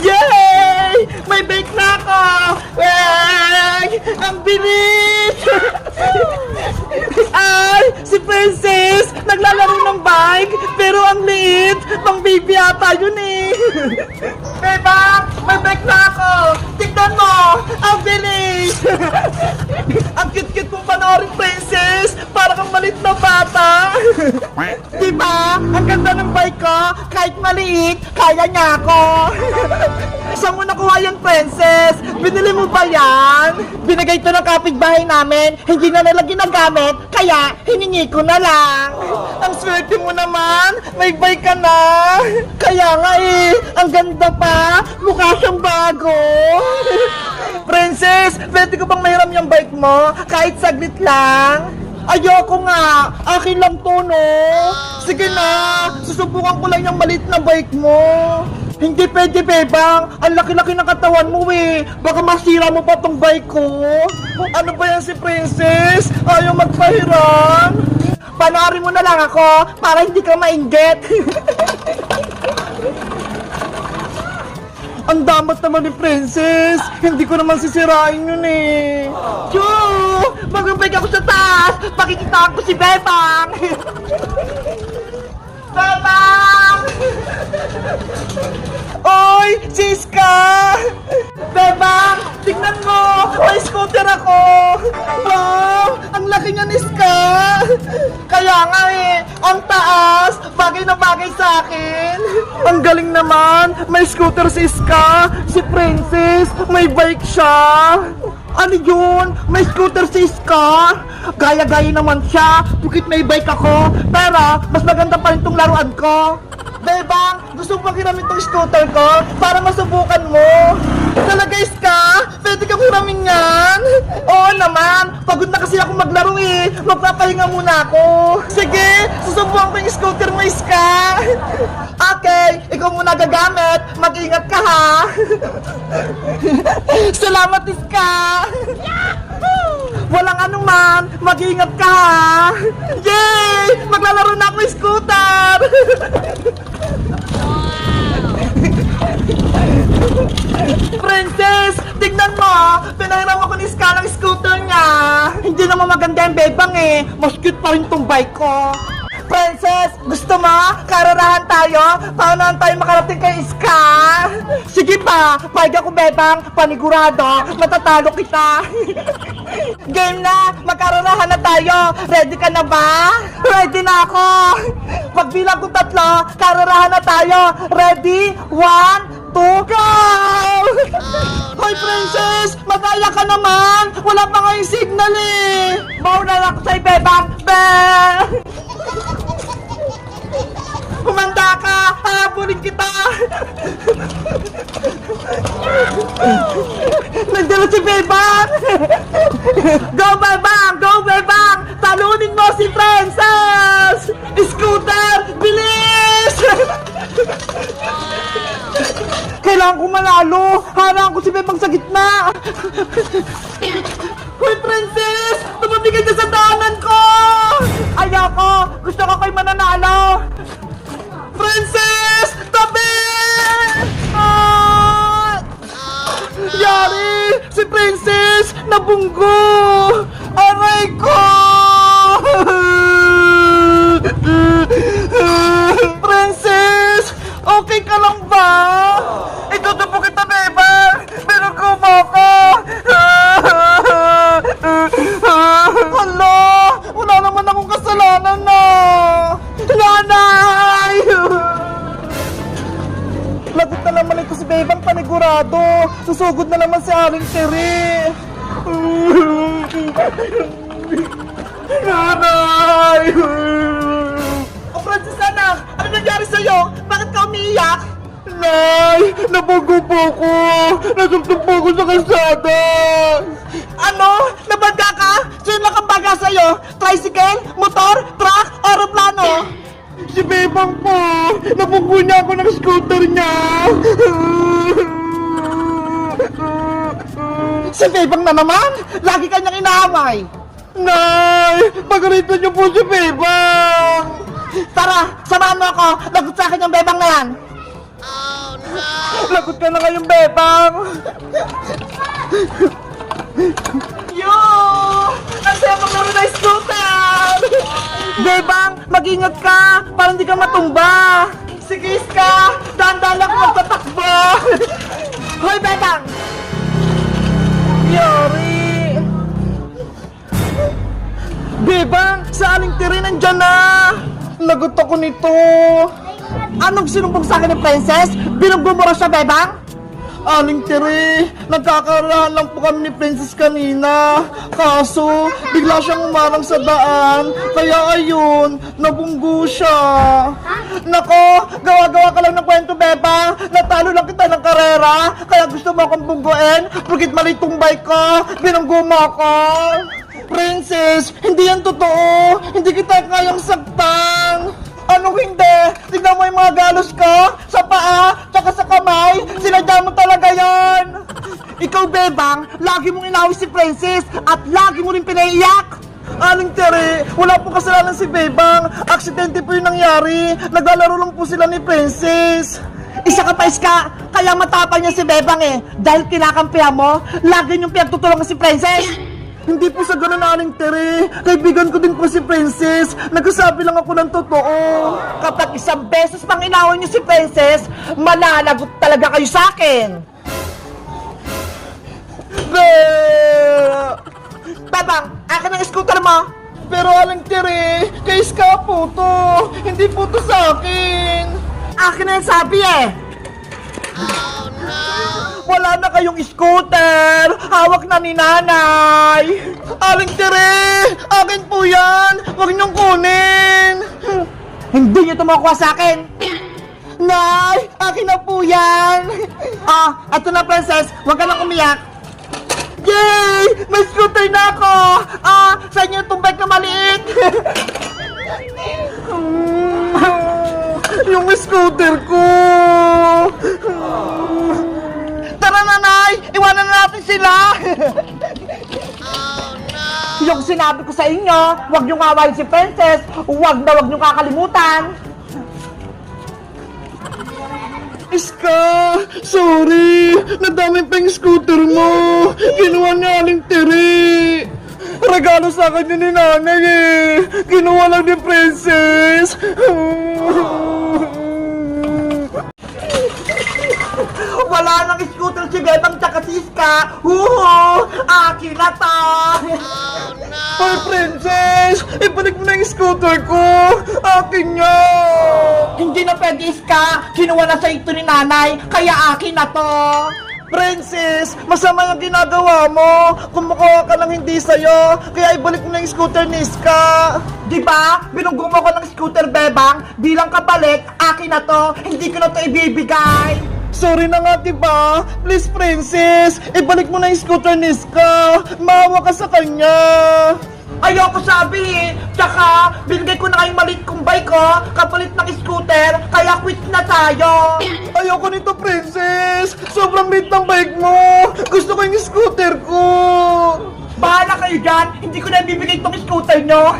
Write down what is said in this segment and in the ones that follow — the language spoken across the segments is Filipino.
Yay! May bike na ako! Yay! Ang bilis! Ay! Si Princess! Naglalaro ng bike! Pero ang liit! Pang baby ata yun eh! Beba! May bike na ako! Tignan mo! Ang bilis! Ang cute-cute mong panoorin, Princess! Para kang malit na bata! Diba? Ang ganda ng bike ko! Kahit maliit, kaya niya ako! Saan mo nakuha yan, Princess? Binili mo ba yan? Binigay ito ng kapitbahay namin, hindi na nila ginagamit, kaya hiningi ko na lang. Ang swerte mo naman, may bike ka na. Kaya nga eh, ang ganda pa, mukha siyang bago. Princess, pwede ko bang mahiram yung bike mo? Kahit saglit lang. Ayoko nga, akin lang to, no? Sige na, susubukan ko lang yung maliit na bike mo. Hindi pwede, Bebang. Ang laki-laki ng katawan mo eh. Baka masira mo pa tong bike ko. Ano ba yan si Princess? Ayaw magpahiram. Panoorin mo na lang ako para hindi ka mainggit. Ang damat naman ni Princess. Hindi ko naman sisirain yun eh. Choo! Mag-bike ako sa taas. Pakikitaan ko si Bebang. Bebang! Oy! Siska! Bebang! Tignan mo! May scooter ako! Wow! Ang laki niya ni Ska! Kaya nga eh! Ang taas! Bagay na bagay sa akin! Ang galing naman! May scooter si Ska! Si Princess! May bike siya! Ano yun? May scooter si Ska? Gaya-gaya naman siya! Bukit may bike ako! Pero mas maganda pa rin tong laruan ko! Bebang, gusto mo bang hiramin tong scooter ko para masubukan mo? Talaga, Ska? Pwede kang hiramin yan? Oo naman, pagod na kasi ako maglaro eh. Magpapahinga muna ako. Sige, susubukan ko yung scooter mo, Ska. Okay, ikaw muna gagamit. Mag-ingat ka ha. Salamat, Ska. Walang anuman, mag-ingat ka ha. Yay! Maglalaro na ako ng scooter. Princess, tignan mo, pinahiram ako ni Ska ng scooter niya. Hindi naman maganda yung Bebang eh, mas cute pa rin tong bike ko. Princess, gusto mo? Kararahan tayo? Paunahan tayo makarating kay Ska? Sige pa, pwede ako Bebang, panigurado, matatalo kita. Game na, magkararahan na tayo. Ready ka na ba? Ready na ako. Pagbilang ko 3, kararahan na tayo. Ready? 1, 2, go! Hoy, Princess! Madaya ka naman! Wala pa nga yung signal eh! Mauna lang ako sa'yo, Bebang! Humanda ka! Hahabulin kita! Nandito si Bebang! Go, Bebang! Go, Bebang! Talunin mo si Princess! Scooter! Bilis! Kailangan ko manalo! Harang ko si Bebang sa gitna! Hoy, Princess! Tumabi ka dyan sa daanan ko! Ayoko! Gusto ko kayo mananalo! Princess! Tabi! Ah! Yari! Si Princess! Nabunggo! Aray ko! Princess! Okay ka lang ba? Itutupo kita, Bebang! Pero kumoko! Hala! Wala naman akong kasalanan na! Nanay! Lagot na naman ito si Bebang panigurado! Susugod na naman si Aling Tere! Nanay! O Princess anak! Ano nangyari sa'yo? Bakit ka umiiyak? Nay! Nabugo po ko! Nasugtog po ko sa kalsada! Ano? Nabangga ka? Sino nakabaga sa'yo? Tricycle? Motor? Truck? Aeroplano? Si Bebang po! Nabugo niya ako ng scooter niya! Si Bebang na naman? Lagi kanyang inaaway! Nay! Pagalitan niyo po si Bebang! Tara! Samahan mo ako! Lagot sa akin yung Bebang na yan! Lagot ka na ngayon, Bebang! Yo! Ang saya maglaro na scooter! Bebang, mag-ingat ka! Para hindi ka matumba! Sige, Iska! Dahan-dahan lang magtatakbo! Hoy, Bebang! Yari! Bebang, sa aling tiri nandyan na! Lagot ako nito! Anong sinumbong sa akin ni Princess? Binugbumura siya, Bebang? Aling tiri, nagkakarahan lang po kami ni Princess kanina. Kaso, bigla siyang umarang sa daan. Kaya ayun, nabunggo siya. Nako, gawa-gawa ka lang ng kwento, Bebang. Natalo lang kita ng karera. Kaya gusto mo akong bungguin. Pagkit mali tumbay ka, binunggo mo ako. Princess, hindi yan totoo. Hindi kita kayang saktan. Anong hindi? Tignan mo yung mga galos ko sa paa, tsaka sa kamay. Sinadya mo talaga yan. Ikaw, Bebang, lagi mong inawis si Princess at lagi mo rin pinaiyak. Aling Tere, wala po kasalanan si Bebang. Aksidente po yung nangyari. Naglalaro lang po sila ni Princess. Isa ka pa, Iska. Kaya matapang niya si Bebang eh. Dahil kinakampihan mo, lagi niyong pinagtutulungan si Princess. Hindi po sa ganun, Aling Tere. Kaibigan ko din po si Princess. Nagsasabi lang ako ng totoo. Kapag isang beses pang inaway niyo si Princess, malalagot talaga kayo sa akin. Bebang, akin ang scooter mo. Pero Aling Tere, kay Iska po to. Hindi po to sa akin. Akin na yung sabi eh. Wala na kayong scooter! Hawak na ni nanay! Aling Tere! Akin po yan! Huwag niyong kunin! Hindi niyo ito makuha sa akin! Nay! Akin na po yan! Eto na, Princess! Huwag ka nang umiyak! Yay! May scooter na ako! Sa inyo itong bike na maliit! Yung scooter ko! Tara, nanay! Iwanan na natin sila! Oh, no! Yung sinabi ko sa inyo, huwag niyong awayin si Princess, huwag niyong kakalimutan! Iska! Sorry! Nadami pa yung scooter mo! Ginawa niya Aling Tere! Regalo sa akin yun ni nanay eh! Ginawa lang ni Princess! Wala nang scooter si Bebang tsaka si Iska! Huhu! Akin na to! Oh, no! Hoy, Princess! Ibalik mo na yung scooter ko! Akin niya! Hindi na pwede, Iska! Kinuha na sa ito ni nanay, kaya akin na to! Princess, masama yung ginagawa mo. Kumukuha ka lang hindi sa'yo. Kaya ibalik mo na yung scooter ni Iska. Diba? Binunggo mo ko ng scooter, Bebang. Bilang kapalit, akin na to. Hindi ko na to ibibigay. Sorry na nga, diba? Please, Princess, ibalik mo na yung scooter ni Iska. Maawa ka sa kanya. Ayoko sabi eh. Tsaka, binigay ko na kayong maliit kong bike ko, kapalit ng scooter, kaya quit na tayo. Ayoko nito, Princess. Sobrang liit ng bike mo. Gusto ko yung scooter ko. Bahala kayo dyan. Hindi ko na bibigay itong scooter nyo.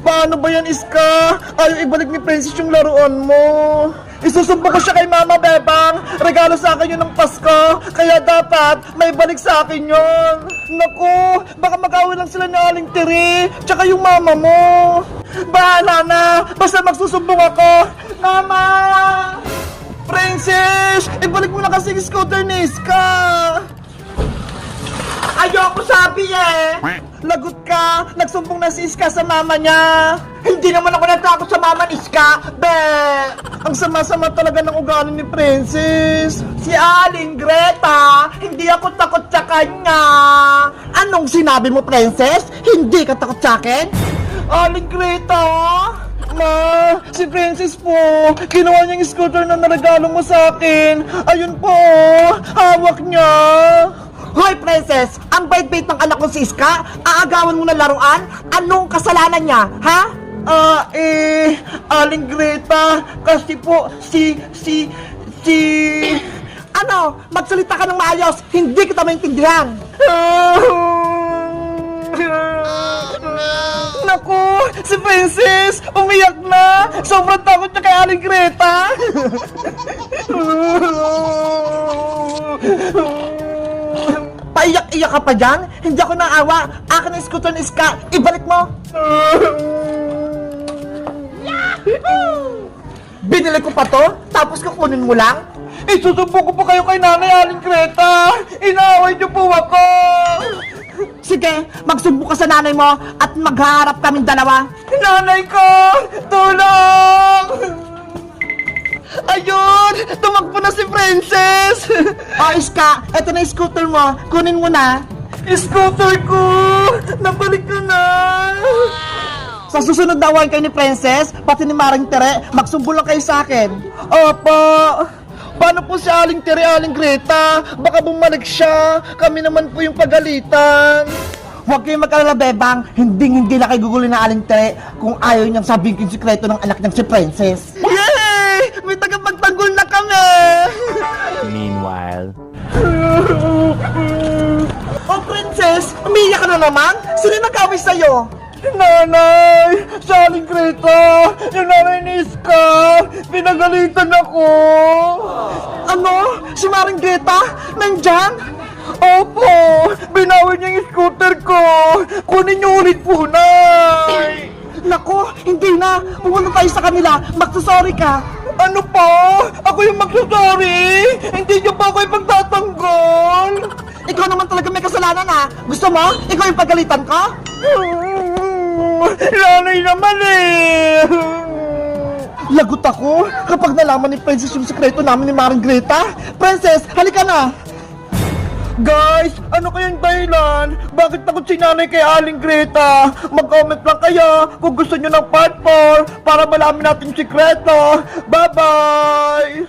Paano ba yan, Iska? Ayaw ibalik ni Princess yung laruan mo. Isusumbo ko siya kay Mama, Bebang. Regalo sa akin yun ng Pasko. Kaya dapat may balik sa akin yun. Naku, baka mag-away lang sila ni Aling Tere. Tsaka yung mama mo. Bahala na. Basta magsusumbong ako. Mama! Princess! Ibalik mo na kasi yung scooter ni Iska. Ayoko sabi eh! Lagot ka! Nagsumbong na si Iska sa mama niya! Hindi naman ako natakot sa mama ni Iska! Be! Ang sama-sama talaga ng ugali ni Princess! Si Aling Greta! Hindi ako takot sa kanya! Anong sinabi mo, Princess? Hindi ka takot sa akin? Aling Greta! Ma, si Princess po, kinuha niya yung scooter na naregalo mo sa akin. Ayun po, hawak niya. Hoy, Princess! Ang bait-bait ng anak ko si Iska, aagawan mo na laruan? Anong kasalanan niya, ha? Aling Greta, kasi po, Ano? Magsalita ka ng maayos, hindi kita maintindihan! Naku, si Princess, umiyak na. Sobrang takot niya kay Aling Greta. Paiyak-iyak ka pa dyan? Hindi ako naawa. Akin ang scooter ni Iska. Ibalik mo. Binili ko pa to, tapos kukunin mo lang? Isusumpo ko pa kayo kay Nanay Aling Greta. Inaaway niyo po ako. Sige, magsumbo ka sa nanay mo at magharap kaming dalawa. Nanay ko! Tulong! Ayun! Tumakbo na si Princess! Iska, eto na yung scooter mo. Kunin mo na. Scooter ko! Nabalik ka na! Sa susunod na awayan kayo ni Princess, pati ni Maring Tere, magsumbo lang kayo sa akin. Opo! Paano po si Aling Tere, Aling Greta? Baka bumalik siya. Kami naman po yung pagalitan. Huwag kayong mag-alala, Bebang. Hindi na kayo gugulin na Aling Tere kung ayaw niyang sabihin yung sikreto ng anak niyang si Princess. Yay! May tagapagtanggol na kami! Meanwhile. Oh, Princess! Umiiyak ka na naman? Sino nag-away sa'yo? Nanay! Si Aling Greta! Yung nanay ni Iska! Pinagalitan ako! Ano? Si Maring Greta? Nandyan? Opo! Binawi niya yung scooter ko! Kunin niyo ulit po, Nay! Nako, hindi na! Pumunta tayo sa kanila! Magsasorry ka! Ano po? Ako yung magsasorry! Hindi niyo pa ako ipagtatanggol! Ikaw naman talaga may kasalanan, ha? Gusto mo? Ikaw yung pagalitan ko? Nanay naman eh! Lagot ako kapag nalaman ni Princess yung sekreto namin ni Maring Greta. Princess, halika na! Guys, ano kayang dahilan? Bakit takot si nanay kay Aling Greta? Mag-comment lang kayo kung gusto nyo ng part 4 para malaman natin yung sekreto. Bye-bye!